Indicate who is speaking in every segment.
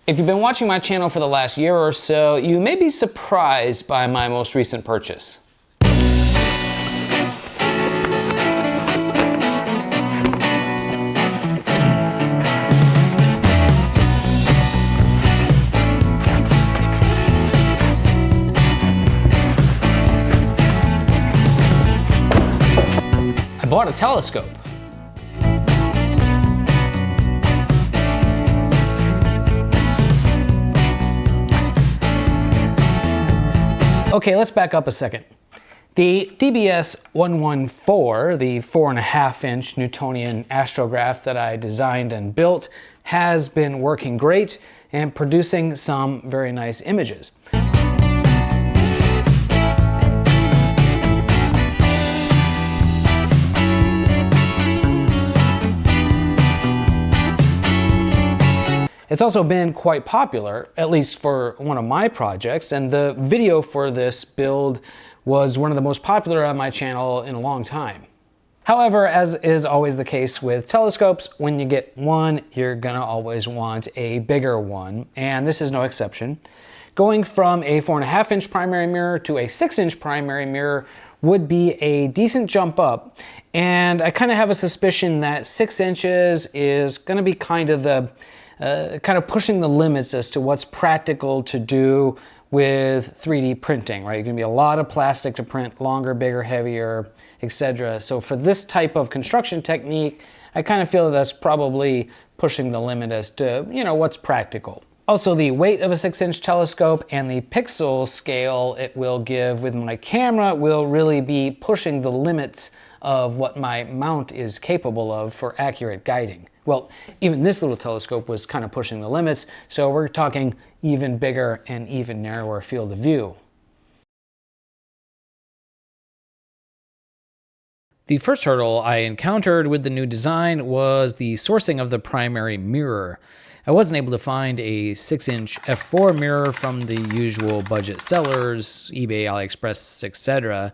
Speaker 1: If you've been watching my channel for the last year or so, you may be surprised by my most recent purchase. I bought a telescope. Okay, let's back up a second. The DBS 114, the 4.5-inch Newtonian astrograph that I designed and built, has been working great and producing some very nice images. It's also been quite popular, at least for one of my projects, and the video for this build was one of the most popular on my channel in a long time. However, as is always the case with telescopes, when you get one, you're gonna always want a bigger one, and this is no exception. Going from a 4.5-inch primary mirror to a 6-inch primary mirror would be a decent jump up, and I kind of have a suspicion that 6 inches is gonna be kind of pushing the limits as to what's practical to do with 3D printing, right? You're gonna be a lot of plastic to print, longer, bigger, heavier, etc. So for this type of construction technique, I kind of feel that that's probably pushing the limit as to, what's practical. Also, the weight of a 6-inch telescope and the pixel scale it will give with my camera will really be pushing the limits of what my mount is capable of for accurate guiding. Well, even this little telescope was kind of pushing the limits, so we're talking even bigger and even narrower field of view. The first hurdle I encountered with the new design was the sourcing of the primary mirror. I wasn't able to find a 6-inch f4 mirror from the usual budget sellers, eBay, AliExpress, etc.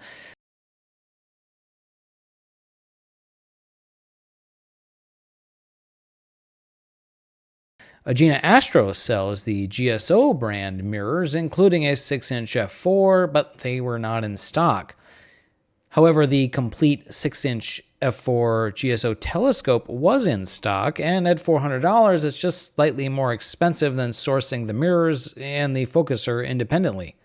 Speaker 1: Agena Astro sells the GSO brand mirrors, including a 6-inch f4, but they were not in stock. However, the complete 6-inch f4 GSO telescope was in stock, and at $400, it's just slightly more expensive than sourcing the mirrors and the focuser independently.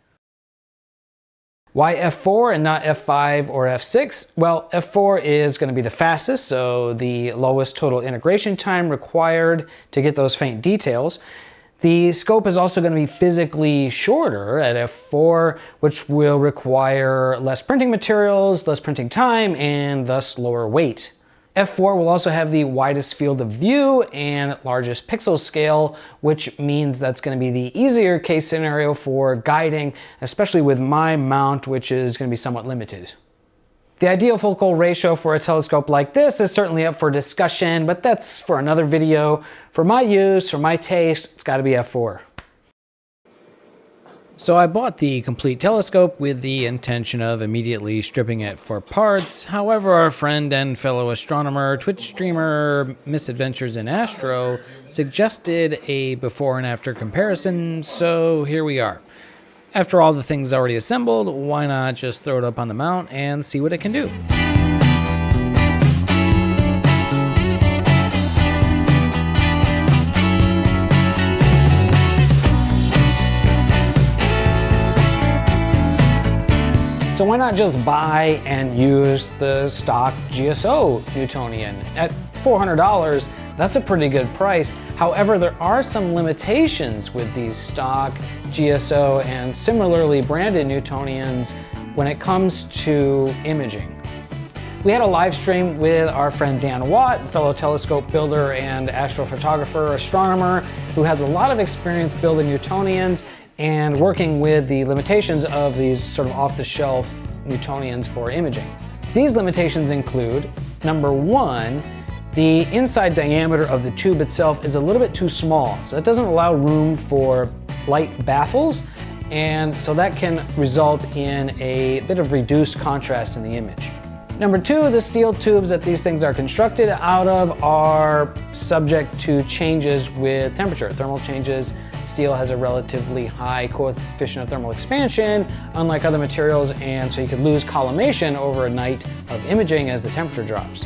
Speaker 1: Why f4 and not f5 or f6? Well, f4 is going to be the fastest, so the lowest total integration time required to get those faint details. The scope is also going to be physically shorter at f4, which will require less printing materials, less printing time, and thus lower weight. f4 will also have the widest field of view and largest pixel scale, which means that's going to be the easier case scenario for guiding, especially with my mount, which is going to be somewhat limited. The ideal focal ratio for a telescope like this is certainly up for discussion, but that's for another video. For my use, for my taste, it's got to be f4. So I bought the complete telescope with the intention of immediately stripping it for parts. However, our friend and fellow astronomer, Twitch streamer, Misadventures in Astro, suggested a before and after comparison, so here we are. After all the things already assembled, why not just throw it up on the mount and see what it can do? So why not just buy and use the stock GSO Newtonian? At $400, that's a pretty good price. However, there are some limitations with these stock GSO and similarly branded Newtonians when it comes to imaging. We had a live stream with our friend Dan Watt, fellow telescope builder and astrophotographer, astronomer, who has a lot of experience building Newtonians and working with the limitations of these sort of off-the-shelf Newtonians for imaging. These limitations include, number one, the inside diameter of the tube itself is a little bit too small, so that doesn't allow room for light baffles, and so that can result in a bit of reduced contrast in the image. Number two, the steel tubes that these things are constructed out of are subject to changes with temperature, thermal changes, steel has a relatively high coefficient of thermal expansion, unlike other materials, and so you could lose collimation over a night of imaging as the temperature drops.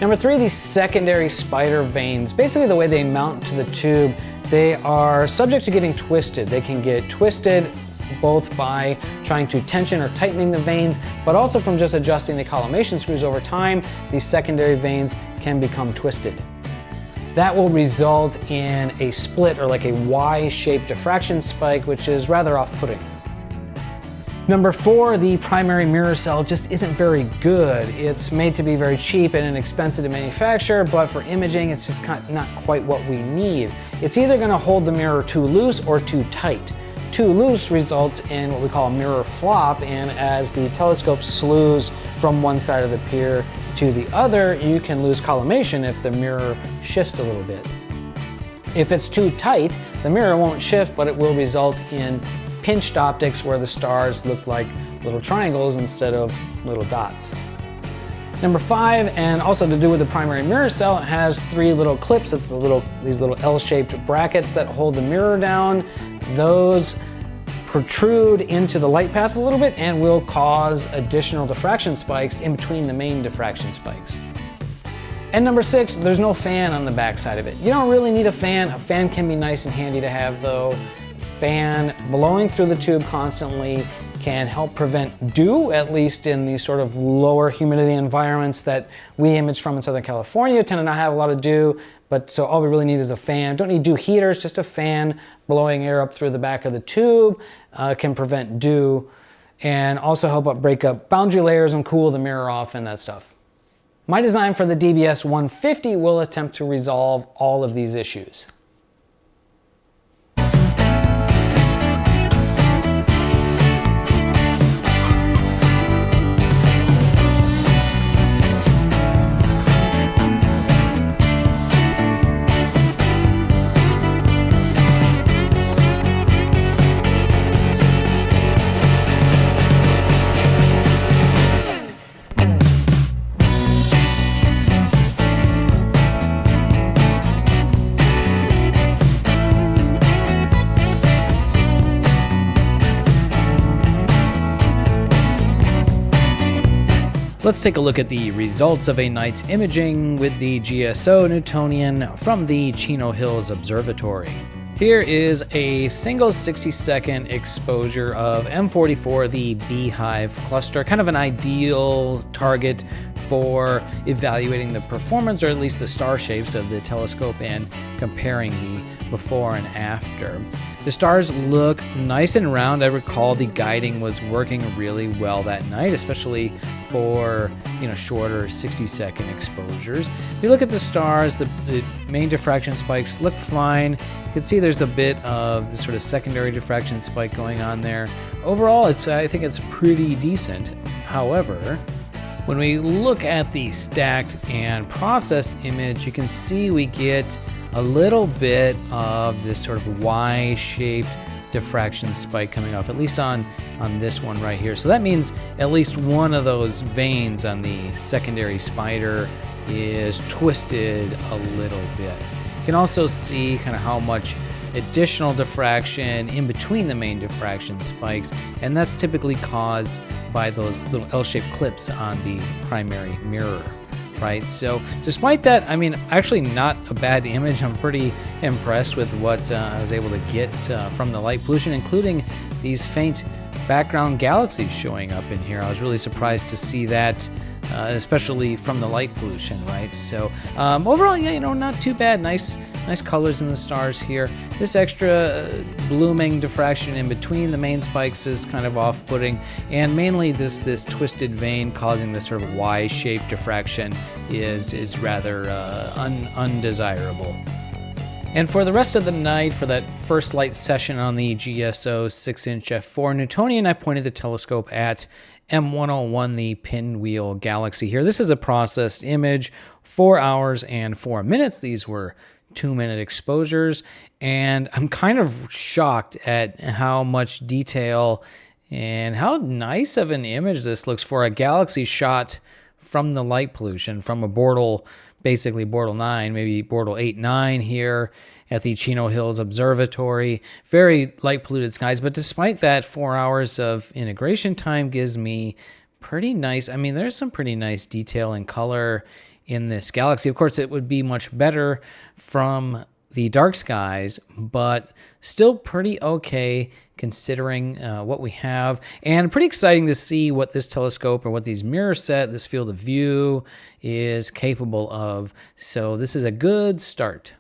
Speaker 1: Number 3, these secondary spider vanes. Basically the way they mount to the tube, they are subject to getting twisted. They can get twisted both by trying to tension or tightening the vanes, but also from just adjusting the collimation screws over time, these secondary vanes can become twisted. That will result in a split or like a Y-shaped diffraction spike, which is rather off-putting. Number 4, the primary mirror cell just isn't very good. It's made to be very cheap and inexpensive to manufacture, but for imaging, it's just not quite what we need. It's either gonna hold the mirror too loose or too tight. Too loose results in what we call a mirror flop, and as the telescope slews from one side of the pier to the other, you can lose collimation if the mirror shifts a little bit. If it's too tight, the mirror won't shift, but it will result in pinched optics where the stars look like little triangles instead of little dots. Number 5, and also to do with the primary mirror cell, it has 3 little clips. It's these little L-shaped brackets that hold the mirror down. Those protrude into the light path a little bit and will cause additional diffraction spikes in between the main diffraction spikes. And number 6, there's no fan on the back side of it. You don't really need a fan. A fan can be nice and handy to have though. Fan blowing through the tube constantly can help prevent dew, at least in these sort of lower humidity environments that we image from in Southern California. Tend to not have a lot of dew, but so all we really need is a fan. Don't need dew heaters, just a fan blowing air up through the back of the tube can prevent dew and also help break up boundary layers and cool the mirror off and that stuff. My design for the DBS 150 will attempt to resolve all of these issues. Let's take a look at the results of a night's imaging with the GSO Newtonian from the Chino Hills Observatory. Here is a single 60-second exposure of M44, the Beehive cluster, kind of an ideal target for evaluating the performance, or at least the star shapes of the telescope and comparing the before and after. The stars look nice and round. I recall the guiding was working really well that night, especially for shorter 60-second exposures. If you look at the stars, the main diffraction spikes look fine. You can see there's a bit of the sort of secondary diffraction spike going on there. Overall, I think it's pretty decent. However, when we look at the stacked and processed image, you can see we get a little bit of this sort of Y-shaped diffraction spike coming off, at least on this one right here. So that means at least one of those vanes on the secondary spider is twisted a little bit. You can also see kind of how much additional diffraction in between the main diffraction spikes, and that's typically caused by those little L-shaped clips on the primary mirror. Right, so despite that, actually not a bad image. I'm pretty impressed with what I was able to get from the light pollution, including these faint background galaxies showing up in here. I was really surprised to see that, especially from the light pollution, right? So overall, yeah, not too bad. Nice colors in the stars here. This extra blooming diffraction in between the main spikes is kind of off-putting, and mainly this twisted vane causing this sort of Y-shaped diffraction is rather undesirable. And for the rest of the night, for that first light session on the GSO 6-inch f4 Newtonian, I pointed the telescope at M101, the pinwheel galaxy here. This is a processed image, 4 hours and 4 minutes. These were 2-minute exposures, and I'm kind of shocked at how much detail and how nice of an image this looks for a galaxy shot from the light pollution, from a Bortle basically Bortle 9, maybe Bortle 8, 9 here at the Chino Hills Observatory. Very light polluted skies, but despite that, 4 hours of integration time gives me pretty nice, I mean, there's some pretty nice detail and color in this galaxy. Of course, it would be much better from the dark skies, but still pretty okay considering what we have. And pretty exciting to see what this telescope or what these mirrors set, this field of view is capable of. So this is a good start.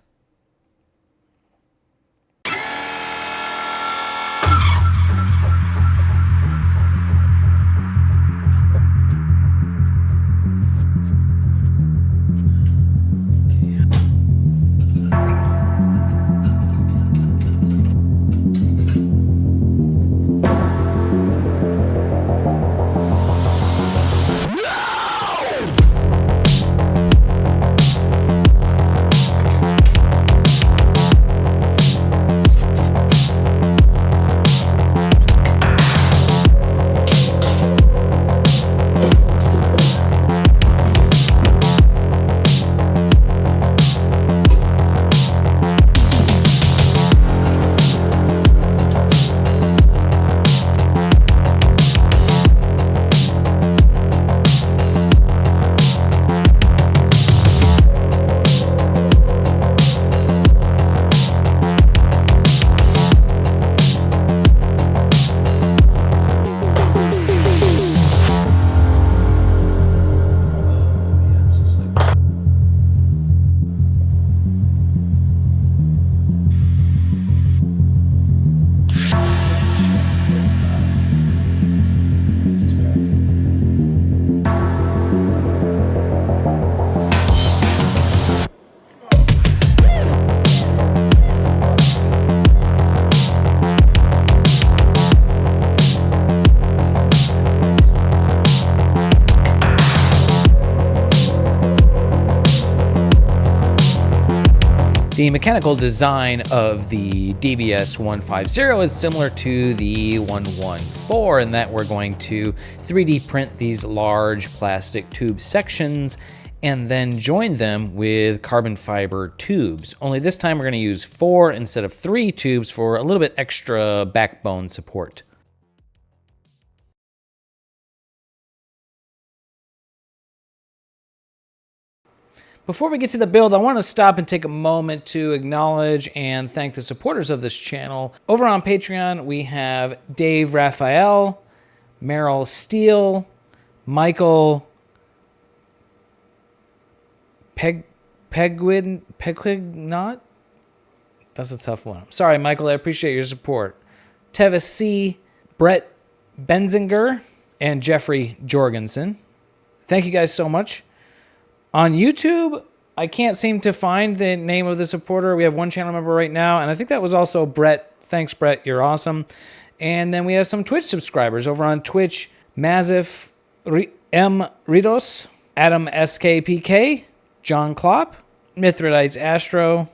Speaker 1: The mechanical design of the DBS 150 is similar to the 114 in that we're going to 3D print these large plastic tube sections and then join them with carbon fiber tubes. Only this time we're going to use 4 instead of 3 tubes for a little bit extra backbone support. Before we get to the build, I want to stop and take a moment to acknowledge and thank the supporters of this channel. Over on Patreon, we have Dave Raphael, Meryl Steele, Michael Pegwignot? That's a tough one. Sorry, Michael, I appreciate your support. Tevis C., Brett Benzinger, and Jeffrey Jorgensen. Thank you guys so much. On YouTube, I can't seem to find the name of the supporter. We have one channel member right now, and I think that was also Brett. Thanks, Brett. You're awesome. And then we have some Twitch subscribers over on Twitch. Mazif M. Ritos, Adam SKPK, John Klopp, Mithridites Astro,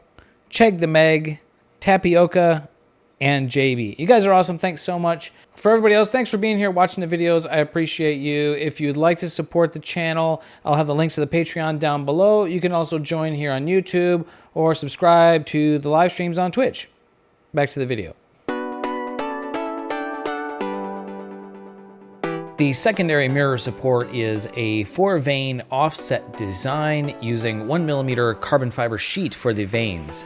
Speaker 1: Chegg the Meg, Tapioca, and JB. You guys are awesome. Thanks so much. For everybody else, thanks for being here, watching the videos. I appreciate you. If you'd like to support the channel, I'll have the links to the Patreon down below. You can also join here on YouTube or subscribe to the live streams on Twitch. Back to the video. The secondary mirror support is a 4-vane offset design using 1mm carbon fiber sheet for the vanes.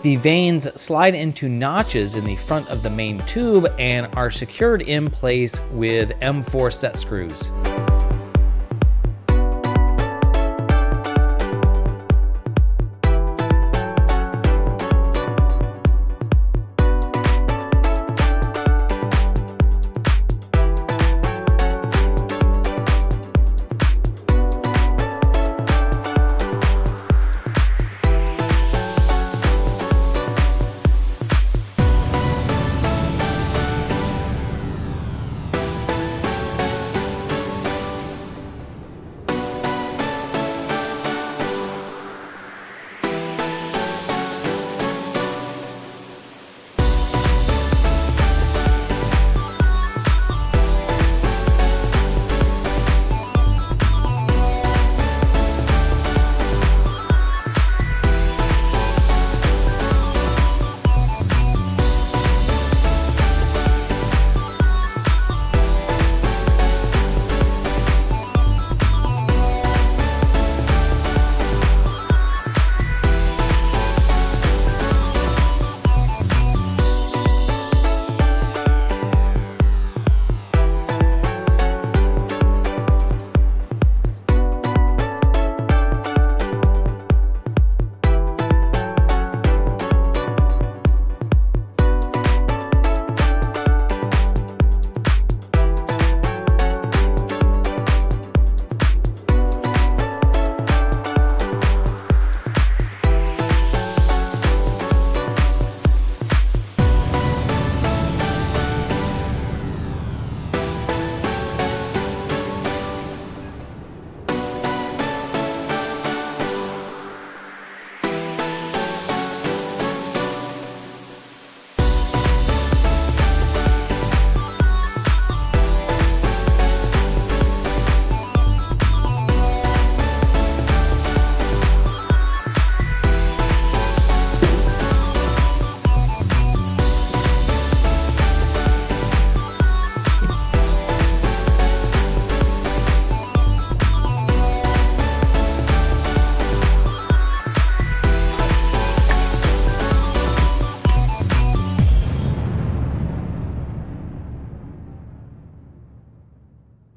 Speaker 1: The vanes slide into notches in the front of the main tube and are secured in place with M4 set screws.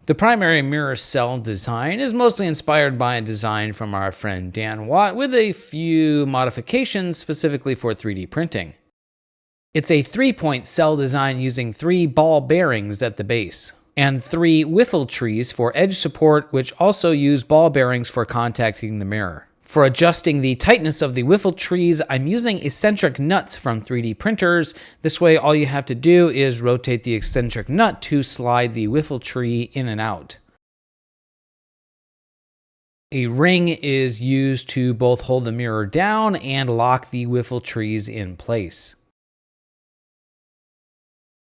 Speaker 2: The primary mirror cell design is mostly inspired by a design from our friend Dan Watt, with a few modifications specifically for 3D printing. It's a 3-point cell design using 3 ball bearings at the base, and 3 wiffle trees for edge support, which also use ball bearings for contacting the mirror. For adjusting the tightness of the wiffle trees, I'm using eccentric nuts from 3D printers. This way, all you have to do is rotate the eccentric nut to slide the wiffle tree in and out. A ring is used to both hold the mirror down and lock the wiffle trees in place.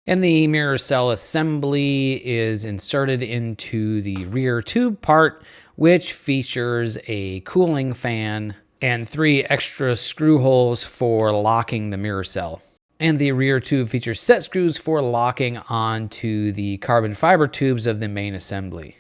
Speaker 2: And the mirror cell assembly is inserted into the rear tube part, which features a cooling fan and 3 extra screw holes for locking the mirror cell. And the rear tube features set screws for locking onto the carbon fiber tubes of the main assembly.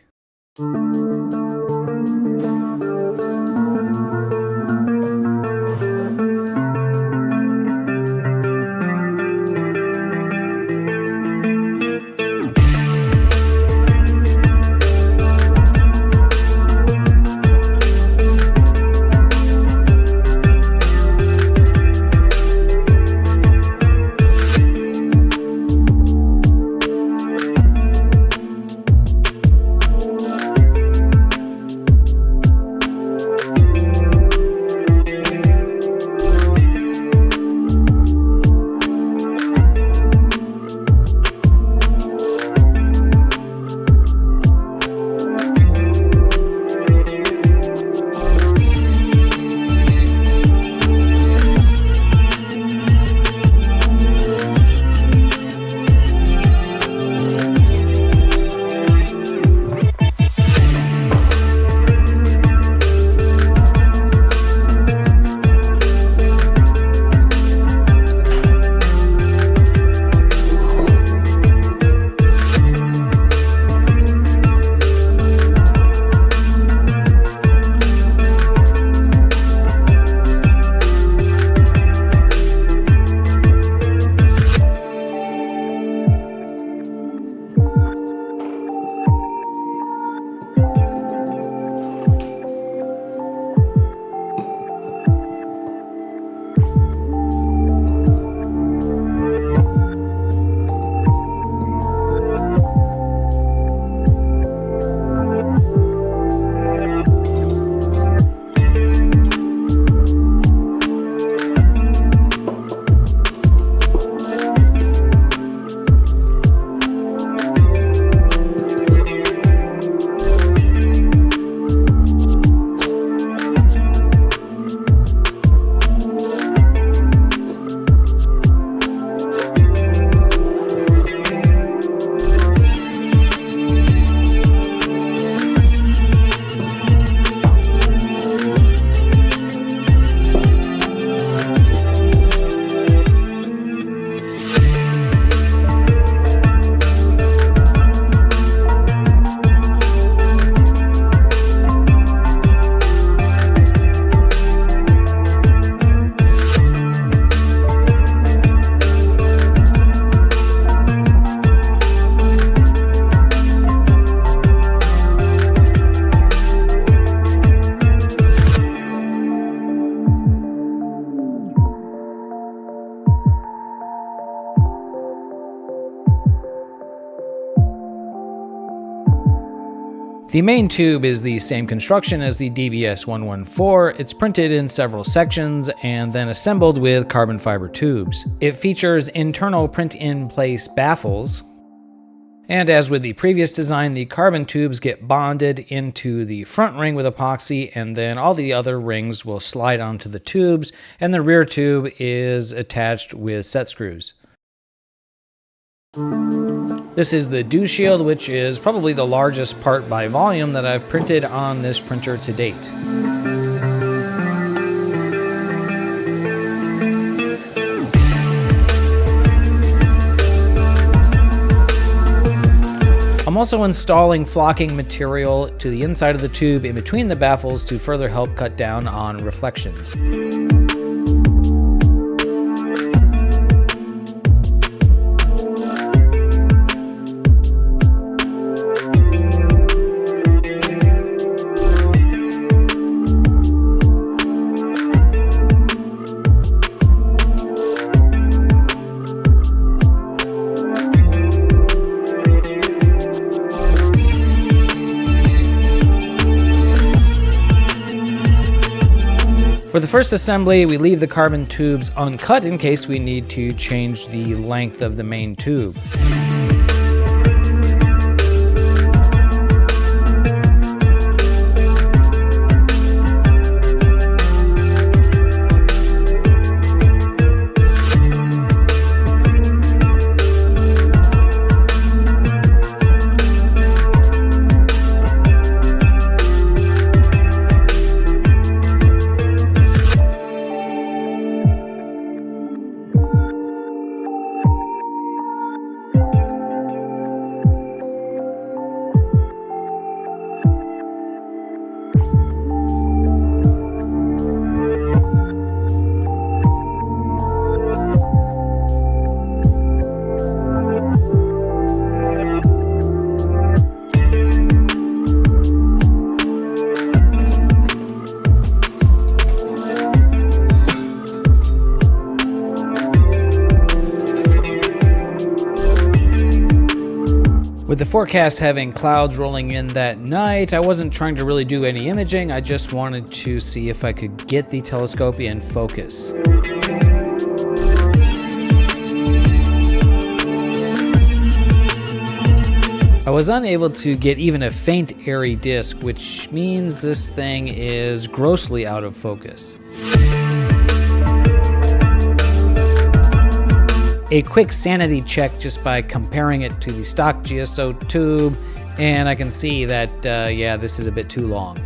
Speaker 2: The main tube is the same construction as the DBS-114. It's printed in several sections and then assembled with carbon fiber tubes. It features internal print-in-place baffles, and as with the previous design, the carbon tubes get bonded into the front ring with epoxy, and then all the other rings will slide onto the tubes, and the rear tube is attached with set screws. This is the dew shield, which is probably the largest part by volume that I've printed on this printer to date. I'm also installing flocking material to the inside of the tube in between the baffles to further help cut down on reflections. first assembly, we leave the carbon tubes uncut in case we need to change the length of the main tube. With the forecast having clouds rolling in that night, I wasn't trying to really do any imaging. I just wanted to see if I could get the telescope in focus. I was unable to get even a faint airy disc, which means this thing is grossly out of focus. A quick sanity check just by comparing it to the stock GSO tube, and I can see that, yeah, this is a bit too long.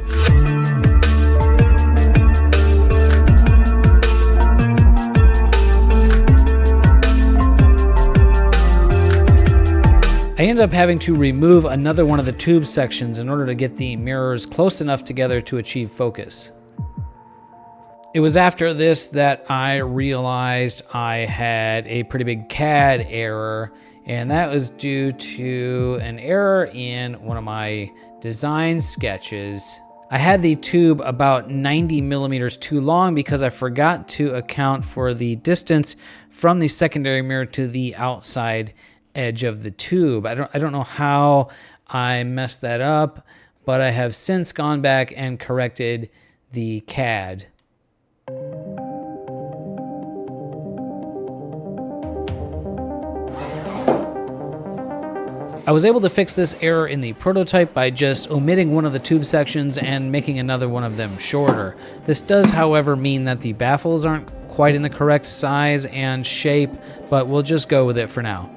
Speaker 2: I ended up having to remove another one of the tube sections in order to get the mirrors close enough together to achieve focus. It was after this that I realized I had a pretty big CAD error, and that was due to an error in one of my design sketches. I had the tube about 90 millimeters too long because I forgot to account for the distance from the secondary mirror to the outside edge of the tube. I don't know how I messed that up, but I have since gone back and corrected the CAD. I was able to fix this error in the prototype by just omitting one of the tube sections and making another one of them shorter. This does, however, mean that the baffles aren't quite in the correct size and shape, but we'll just go with it for now.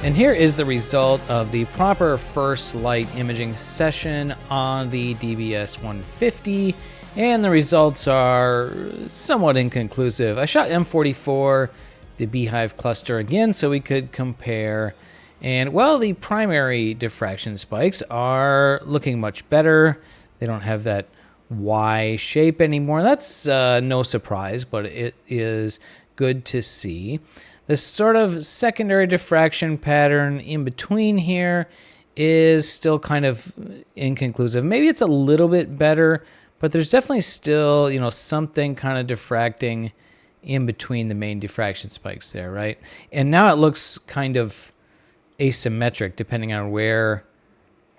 Speaker 2: And here is the result of the proper first light imaging session on the DBS 150, and the results are somewhat inconclusive. I shot M44. the beehive cluster again so we could compare. And well, the primary diffraction spikes are looking much better. They don't have that Y shape anymore. That's no surprise, but it is good to see. This sort of secondary diffraction pattern in between here is still kind of inconclusive. Maybe it's a little bit better, but there's definitely still, something kind of diffracting in between the main diffraction spikes there, right? And now it looks kind of asymmetric depending on where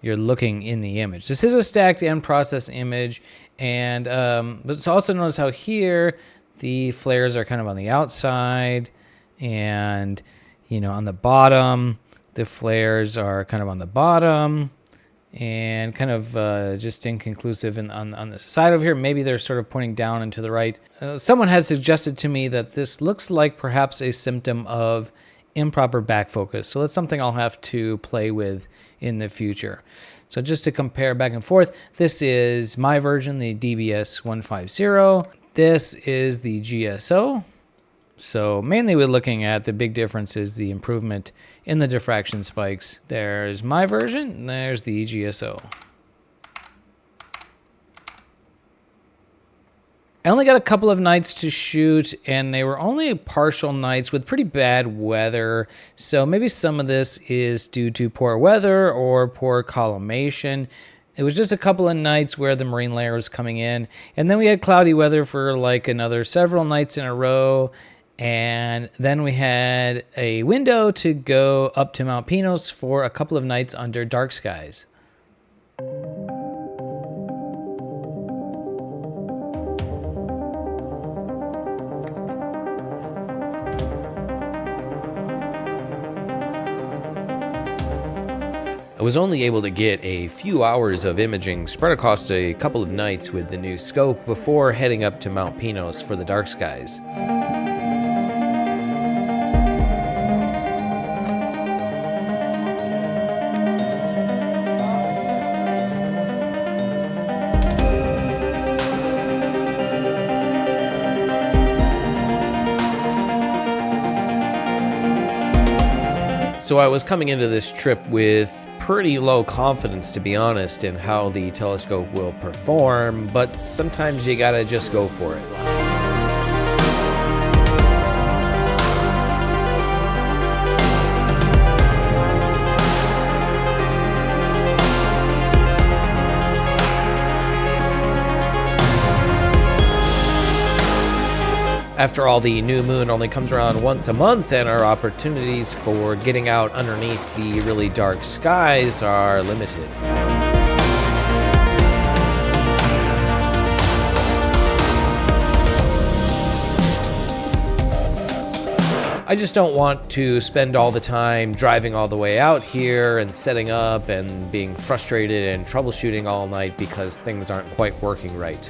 Speaker 2: you're looking in the image. This is a stacked and processed image, and but also notice how here the flares are kind of on the outside, and on the bottom the flares are kind of on the bottom, and kind of just inconclusive on the side over here. Maybe they're sort of pointing down and to the right. Someone has suggested to me that this looks like perhaps a symptom of improper back focus. So that's something I'll have to play with in the future. So just to compare back and forth, this is my version, the DBS 150. This is the GSO. So mainly we're looking at the big difference is the improvement in the diffraction spikes. There's my version, and there's the GSO. I only got a couple of nights to shoot, and they were only partial nights with pretty bad weather. So maybe some of this is due to poor weather or poor collimation. It was just a couple of nights where the marine layer was coming in, and then we had cloudy weather for like another several nights in a row. And then we had a window to go up to Mount Pinos for a couple of nights under dark skies. I was only able to get a few hours of imaging spread across a couple of nights with the new scope before heading up to Mount Pinos for the dark skies. So I was coming into this trip with pretty low confidence, to be honest, in how the telescope will perform, but sometimes you gotta just go for it. After all, the new moon only comes around once a month, and our opportunities for getting out underneath the really dark skies are limited. I just don't want to spend all the time driving all the way out here and setting up and being frustrated and troubleshooting all night because things aren't quite working right.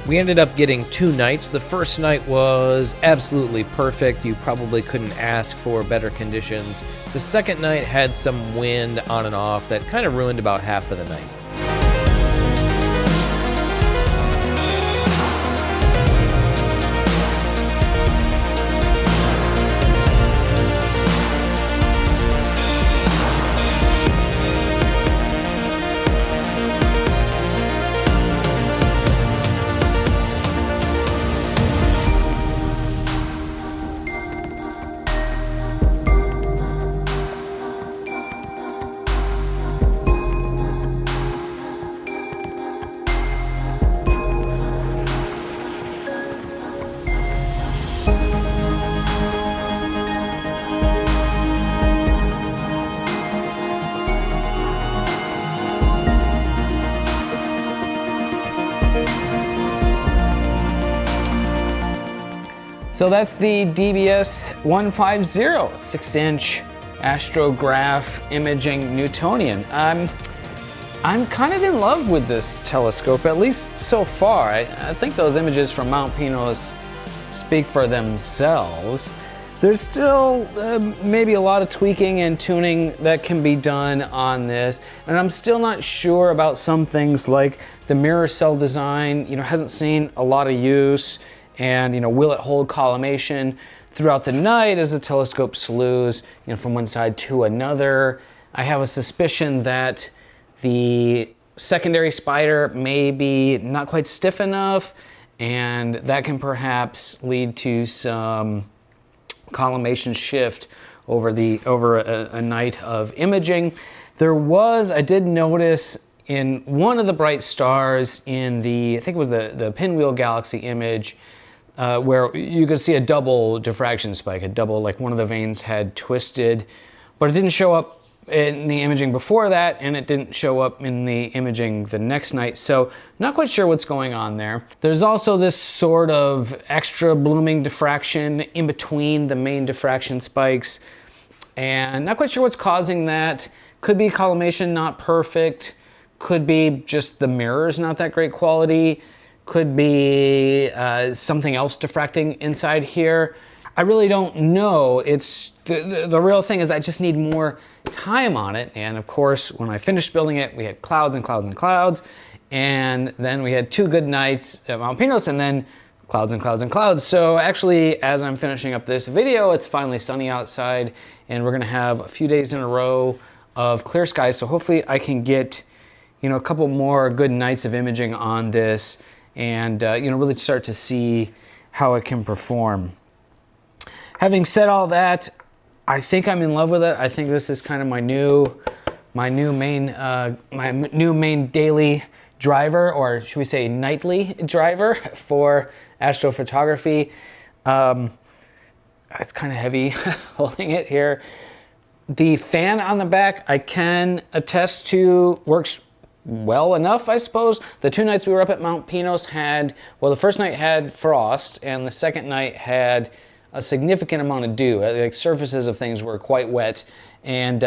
Speaker 2: We ended up getting 2 nights. The first night was absolutely perfect. You probably couldn't ask for better conditions. The second night had some wind on and off that kind of ruined about half of the night.
Speaker 1: So that's the DBS 150 6-inch astrograph imaging Newtonian. I'm kind of in love with this telescope, at least so far. I think those images from Mount Pinos speak for themselves. There's still maybe a lot of tweaking and tuning that can be done on this, and I'm still not sure about some things like the mirror cell design. Hasn't seen a lot of use, and will it hold collimation throughout the night as the telescope slews from one side to another. I have a suspicion that the secondary spider may be not quite stiff enough, and that can perhaps lead to some collimation shift over a night of imaging. I did notice in one of the bright stars in I think it was the Pinwheel Galaxy image, where you could see a double diffraction spike, like one of the vanes had twisted, but it didn't show up in the imaging before that, and it didn't show up in the imaging the next night, so not quite sure what's going on there. There's also this sort of extra blooming diffraction in between the main diffraction spikes, and not quite sure what's causing that. Could be collimation not perfect, could be just the mirror's not that great quality, could be something else diffracting inside here. I really don't know. It's the real thing is I just need more time on it. And of course, when I finished building it, we had clouds and clouds and clouds. And then we had 2 good nights at Mount Pinos, and then clouds and clouds and clouds. So actually, as I'm finishing up this video, it's finally sunny outside, and we're gonna have a few days in a row of clear skies. So hopefully I can get, a couple more good nights of imaging on this, and really start to see how it can perform. Having said all that, I think I'm in love with it. I think this is kind of my new main daily driver, or should we say nightly driver for astrophotography. It's kind of heavy holding it here. The fan on the back, I can attest to, works well enough, I suppose. The 2 nights we were up at Mount Pinos the first night had frost, and the second night had a significant amount of dew. Like, surfaces of things were quite wet, and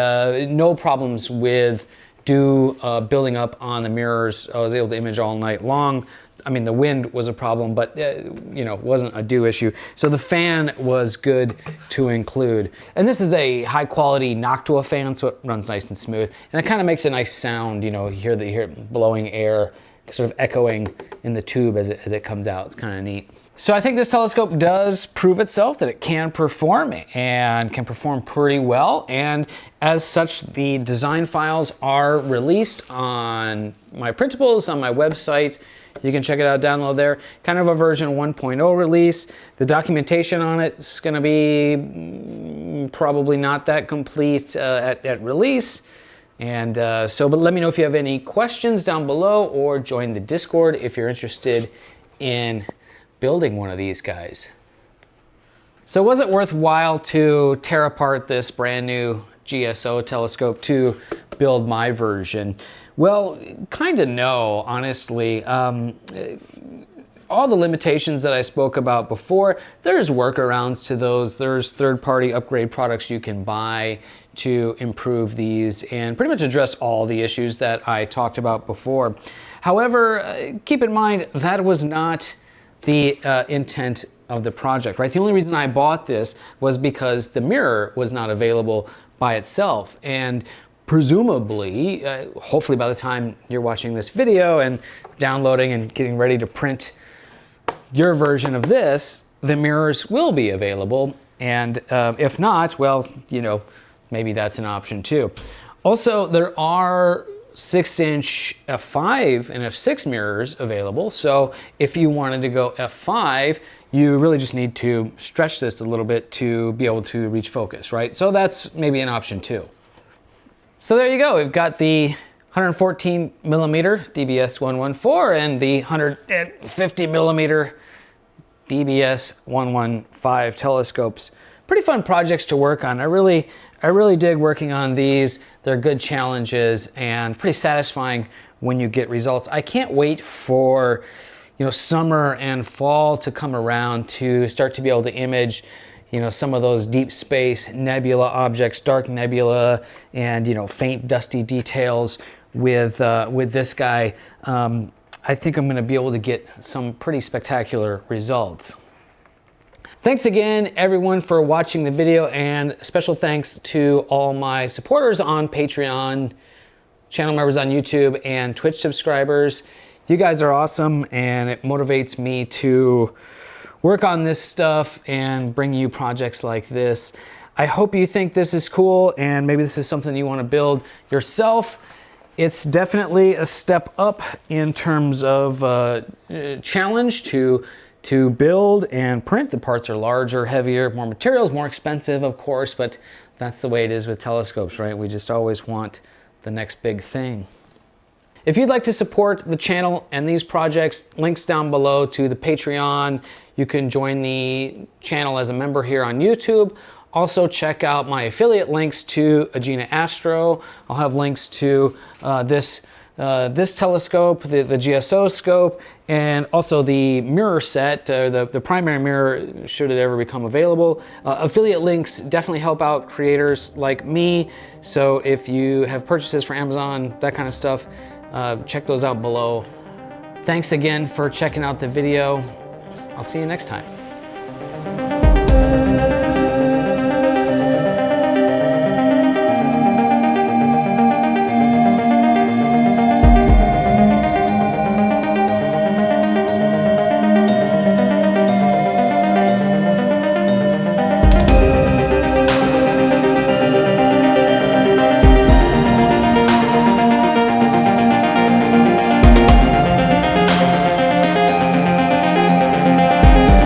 Speaker 1: no problems with dew building up on the mirrors. I was able to image all night long. I mean, the wind was a problem, but wasn't a dew issue. So the fan was good to include. And this is a high quality Noctua fan, so it runs nice and smooth. And it kind of makes a nice sound, you hear it blowing air, sort of echoing in the tube as it comes out. It's kind of neat. So I think this telescope does prove itself that it can perform, and can perform pretty well. And as such, the design files are released on my Printables on my website. You can check it out, download there. Kind of a version 1.0 release. The documentation on it is going to be probably not that complete at release. And but let me know if you have any questions down below, or join the Discord if you're interested in building one of these guys. So was it worthwhile to tear apart this brand new GSO telescope to build my version? Well, kind of no, honestly. All the limitations that I spoke about before, there's workarounds to those. There's third-party upgrade products you can buy to improve these and pretty much address all the issues that I talked about before. However, keep in mind that was not the intent of the project, right? The only reason I bought this was because the mirror was not available by itself, and presumably, hopefully by the time you're watching this video and downloading and getting ready to print your version of this, the mirrors will be available, and if not, well, maybe that's an option too. Also, there are 6-inch f5 and f6 mirrors available, so if you wanted to go f5, you really just need to stretch this a little bit to be able to reach focus, right? So that's maybe an option too. So there you go. We've got the 114 millimeter DBS 114 and the 150 millimeter DBS 115 telescopes. Pretty fun projects to work on. I really dig working on these. They're good challenges and pretty satisfying when you get results. I can't wait for summer and fall to come around to start to be able to image some of those deep space nebula objects, dark nebula, and faint dusty details with this guy. I think I'm going to be able to get some pretty spectacular results. Thanks again, everyone, for watching the video, and special thanks to all my supporters on Patreon, channel members on YouTube, and Twitch subscribers. You guys are awesome, and it motivates me to work on this stuff and bring you projects like this. I hope you think this is cool, and maybe this is something you want to build yourself. It's definitely a step up in terms of challenge to build and print. The parts are larger, heavier, more materials, more expensive, of course, but that's the way it is with telescopes, right? We just always want the next big thing. If you'd like to support the channel and these projects, links down below to the Patreon. You can join the channel as a member here on YouTube. Also check out my affiliate links to Agena Astro. I'll have links to this telescope, the GSO scope, and also the mirror set, the primary mirror, should it ever become available. Affiliate links definitely help out creators like me. So if you have purchases for Amazon, that kind of stuff, check those out below. Thanks again for checking out the video. I'll see you next time.